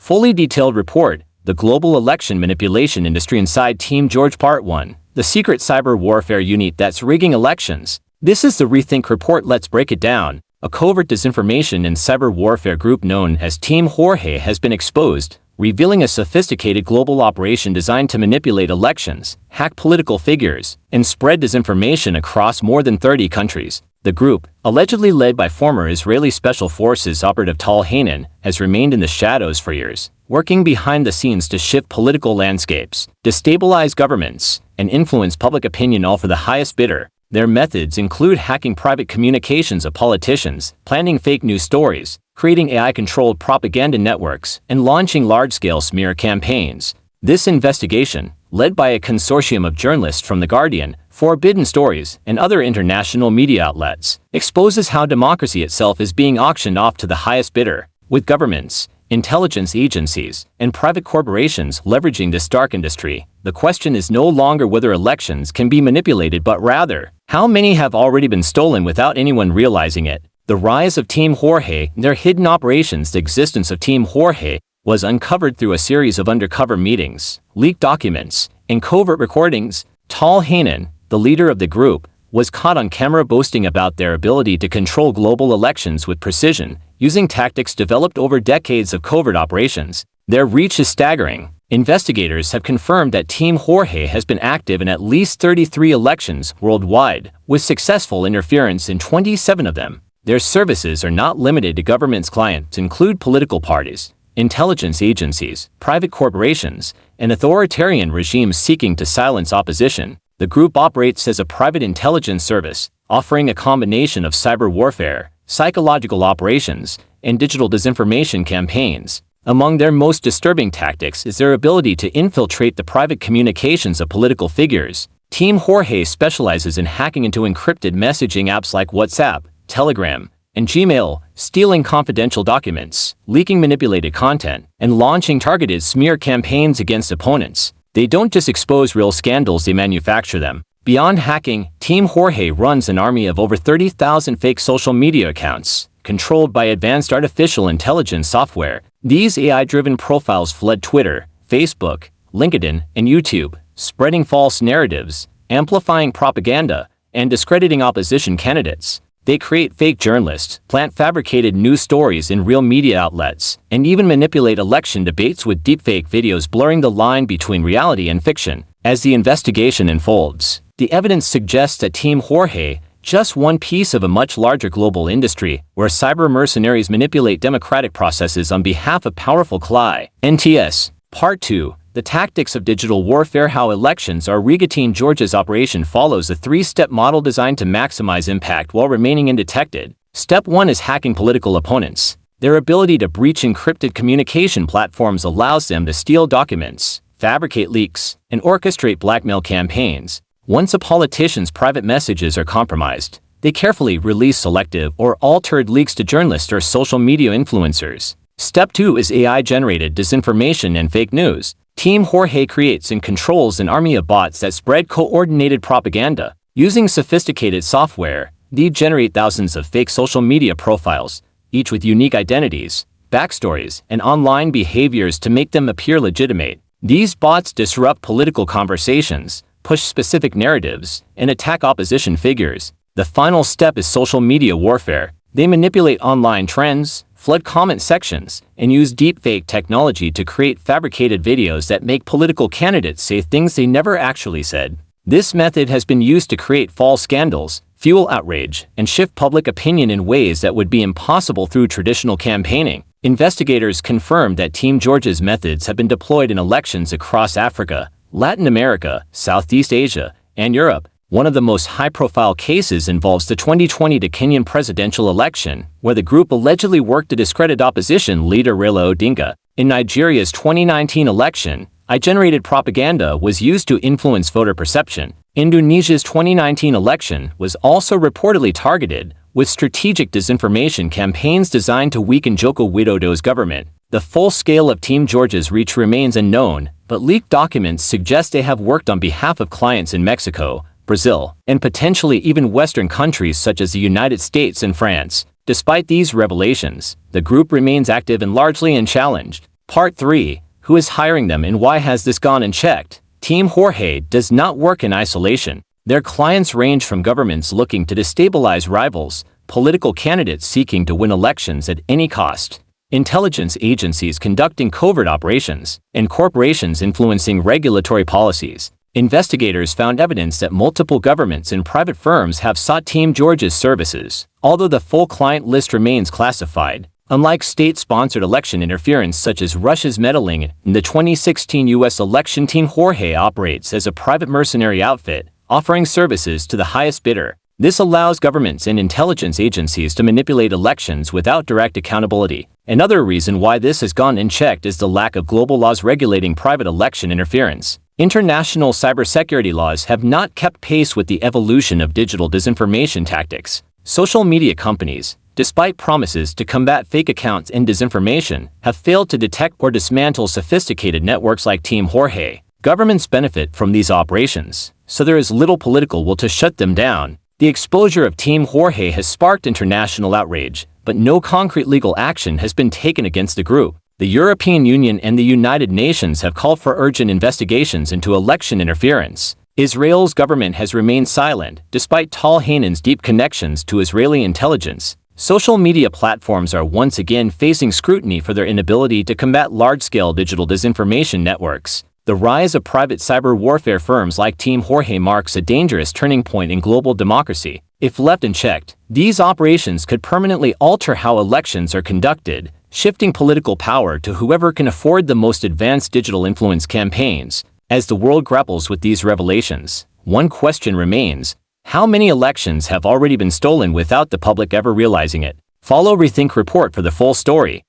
Fully detailed report, the global election manipulation industry inside Team Jorge Part 1, the secret cyber warfare unit that's rigging elections. This is the Rethink report. Let's break it down. A covert disinformation and cyber warfare group known as Team Jorge has been exposed, revealing a sophisticated global operation designed to manipulate elections, hack political figures, and spread disinformation across more than 30 countries. The group, allegedly led by former Israeli Special Forces operative Tal Hanan, has remained in the shadows for years, working behind the scenes to shift political landscapes, destabilize governments, and influence public opinion, all for the highest bidder. Their methods include hacking private communications of politicians, planting fake news stories, creating AI-controlled propaganda networks, and launching large-scale smear campaigns. This investigation, led by a consortium of journalists from The Guardian, Forbidden Stories, and other international media outlets, exposes how democracy itself is being auctioned off to the highest bidder, with governments, intelligence agencies, and private corporations leveraging this dark industry. The question is no longer whether elections can be manipulated, but rather, how many have already been stolen without anyone realizing it. The rise of Team Jorge and their hidden operations. The existence of Team Jorge was uncovered through a series of undercover meetings, leaked documents, and covert recordings. Tal Hanan, the leader of the group, was caught on camera boasting about their ability to control global elections with precision, using tactics developed over decades of covert operations. Their reach is staggering. Investigators have confirmed that Team Jorge has been active in at least 33 elections worldwide, with successful interference in 27 of them. Their services are not limited to government's clients, include political parties, intelligence agencies, private corporations, and authoritarian regimes seeking to silence opposition. The group operates as a private intelligence service, offering a combination of cyber warfare, psychological operations, and digital disinformation campaigns. Among their most disturbing tactics is their ability to infiltrate the private communications of political figures. Team Jorge specializes in hacking into encrypted messaging apps like WhatsApp, Telegram, and Gmail, stealing confidential documents, leaking manipulated content, and launching targeted smear campaigns against opponents. They don't just expose real scandals, they manufacture them. Beyond hacking, Team Jorge runs an army of over 30,000 fake social media accounts, controlled by advanced artificial intelligence software. These AI-driven profiles flood Twitter, Facebook, LinkedIn, and YouTube, spreading false narratives, amplifying propaganda, and discrediting opposition candidates. They create fake journalists, plant fabricated news stories in real media outlets, and even manipulate election debates with deepfake videos blurring the line between reality and fiction. As the investigation unfolds, the evidence suggests that Team Jorge, just one piece of a much larger global industry where cyber mercenaries manipulate democratic processes on behalf of powerful clients. Part 2. The Tactics of Digital Warfare. How elections are rigged. Team Jorge's operation follows a three-step model designed to maximize impact while remaining undetected. Step 1 is hacking political opponents. Their ability to breach encrypted communication platforms allows them to steal documents, fabricate leaks, and orchestrate blackmail campaigns. Once a politician's private messages are compromised, they carefully release selective or altered leaks to journalists or social media influencers. Step 2 is AI-generated disinformation and fake news. Team Jorge creates and controls an army of bots that spread coordinated propaganda. Using sophisticated software, they generate thousands of fake social media profiles, each with unique identities, backstories, and online behaviors to make them appear legitimate. These bots disrupt political conversations, push specific narratives, and attack opposition figures. The final step is social media warfare. They manipulate online trends, flood comment sections, and use deepfake technology to create fabricated videos that make political candidates say things they never actually said. This method has been used to create false scandals, fuel outrage, and shift public opinion in ways that would be impossible through traditional campaigning. Investigators confirmed that Team Jorge's methods have been deployed in elections across Africa, Latin America, Southeast Asia, and Europe. One of the most high-profile cases involves the 2020 Kenyan presidential election, where the group allegedly worked to discredit opposition leader Raila Odinga. In Nigeria's 2019 election, AI-generated propaganda was used to influence voter perception. Indonesia's 2019 election was also reportedly targeted, with strategic disinformation campaigns designed to weaken Joko Widodo's government. The full scale of Team Jorge's reach remains unknown, but leaked documents suggest they have worked on behalf of clients in Mexico, Brazil, and potentially even Western countries such as the United States and France. Despite these revelations, the group remains active and largely unchallenged. Part 3. Who is hiring them and why has this gone unchecked? Team Jorge does not work in isolation. Their clients range from governments looking to destabilize rivals, political candidates seeking to win elections at any cost, intelligence agencies conducting covert operations, and corporations influencing regulatory policies. Investigators found evidence that multiple governments and private firms have sought Team Jorge's services, although the full client list remains classified. Unlike state-sponsored election interference such as Russia's meddling in the 2016 U.S. election, Team Jorge operates as a private mercenary outfit, offering services to the highest bidder. This allows governments and intelligence agencies to manipulate elections without direct accountability. Another reason why this has gone unchecked is the lack of global laws regulating private election interference. International cybersecurity laws have not kept pace with the evolution of digital disinformation tactics. Social media companies, despite promises to combat fake accounts and disinformation, have failed to detect or dismantle sophisticated networks like Team Jorge. Governments benefit from these operations, so there is little political will to shut them down. The exposure of Team Jorge has sparked international outrage, but no concrete legal action has been taken against the group. The European Union and the United Nations have called for urgent investigations into election interference. Israel's government has remained silent, despite Tal Hanan's deep connections to Israeli intelligence. Social media platforms are once again facing scrutiny for their inability to combat large-scale digital disinformation networks. The rise of private cyber warfare firms like Team Jorge marks a dangerous turning point in global democracy. If left unchecked, these operations could permanently alter how elections are conducted, shifting political power to whoever can afford the most advanced digital influence campaigns. As the world grapples with these revelations, one question remains: how many elections have already been stolen without the public ever realizing it? Follow Rethink Report for the full story.